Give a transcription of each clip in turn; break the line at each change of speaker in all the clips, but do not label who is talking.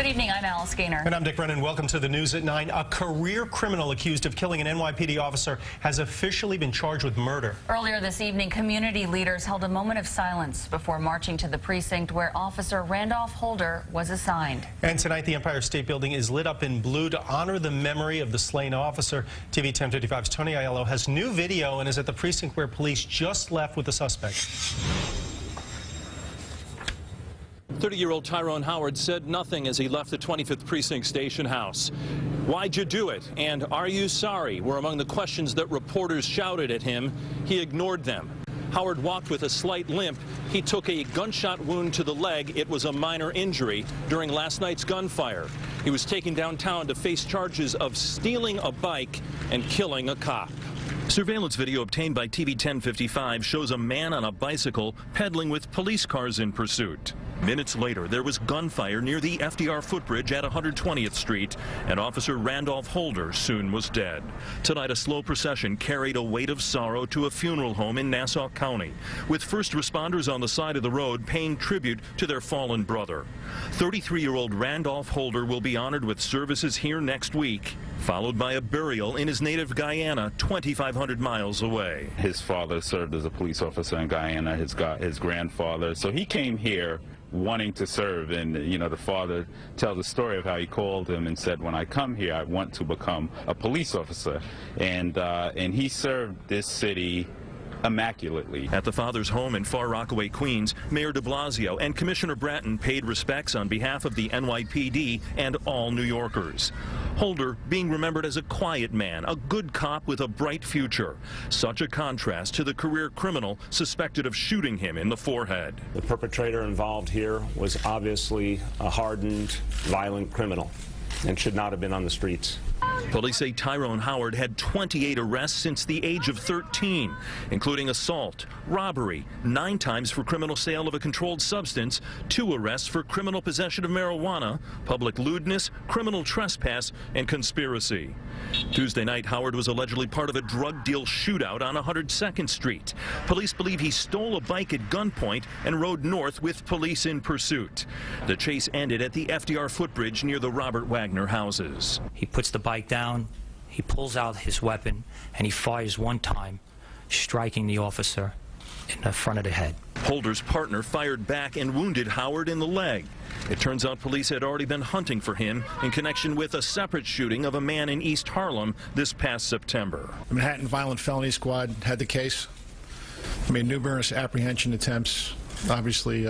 Good evening, I'm Alice Gaynor.
And I'm Dick Brennan. Welcome to the news at 9. A career criminal accused of killing an NYPD officer has officially been charged with murder.
Earlier this evening, community leaders held a moment of silence before marching to the precinct where Officer Randolph Holder was assigned.
And tonight, the Empire State Building is lit up in blue to honor the memory of the slain officer. TV 1055's Tony Aiello has new video and is at the precinct where police just left with the suspect.
30-year-old Tyrone Howard said nothing as he left the 25th Precinct Station House. Why'd you do it? And are you sorry? Were among the questions that reporters shouted at him. He ignored them. Howard walked with a slight limp. He took a gunshot wound to the leg. It was a minor injury during last night's gunfire. He was taken downtown to face charges of stealing a bike and killing a cop. Surveillance video obtained by TV 1055 shows a man on a bicycle pedaling with police cars in pursuit. Minutes later, there was gunfire near the FDR footbridge at 120th Street, and Officer Randolph Holder soon was dead. Tonight, a slow procession carried a weight of sorrow to a funeral home in Nassau County, with first responders on the side of the road paying tribute to their fallen brother. 33-year-old Randolph Holder will be honored with services here next week, followed by a burial in his native Guyana, 2,500 miles away.
His father served as a police officer in Guyana, his grandfather. So he came here wanting to serve, and the father tells a story of how he called him and said, when I come here, I want to become a police officer. And he served this city immaculately.
At the father's home in Far Rockaway, Queens, Mayor de Blasio and Commissioner Bratton paid respects on behalf of the NYPD and all New Yorkers. Holder being remembered as a quiet man, a good cop with a bright future. Such a contrast to the career criminal suspected of shooting him in the forehead.
The perpetrator involved here was obviously a hardened, violent criminal and should not have been on the streets.
Police say Tyrone Howard had 28 arrests since the age of 13, including assault, robbery, 9 times for criminal sale of a controlled substance, 2 arrests for criminal possession of marijuana, public lewdness, criminal trespass, and conspiracy. Tuesday night, Howard was allegedly part of a drug deal shootout on 102nd Street. Police believe he stole a bike at gunpoint and rode north with police in pursuit. The chase ended at the FDR footbridge near the Robert Wagner houses.
He puts the bike down, he pulls out his weapon, and he fires one time, striking the officer in the front of the head.
Holder's partner fired back and wounded Howard in the leg. It turns out police had already been hunting for him in connection with a separate shooting of a man in East Harlem this past September.
The Manhattan Violent Felony Squad had the case. Made numerous apprehension attempts, obviously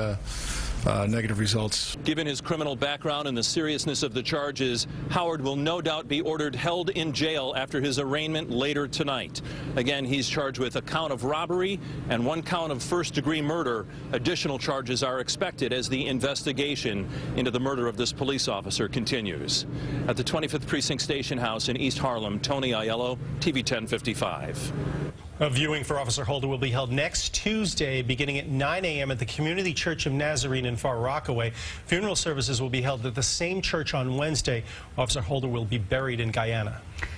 negative results.
Given his criminal background and the seriousness of the charges, Howard will no doubt be ordered held in jail after his arraignment later tonight. Again, he's charged with a count of robbery and 1 count of first-degree murder. Additional charges are expected as the investigation into the murder of this police officer continues. At the 25th Precinct Station House in East Harlem, Tony Aiello, TV 1055.
A viewing for Officer Holder will be held next Tuesday beginning at 9 a.m. at the Community Church of Nazarene in Far Rockaway. Funeral services will be held at the same church on Wednesday. Officer Holder will be buried in Guyana.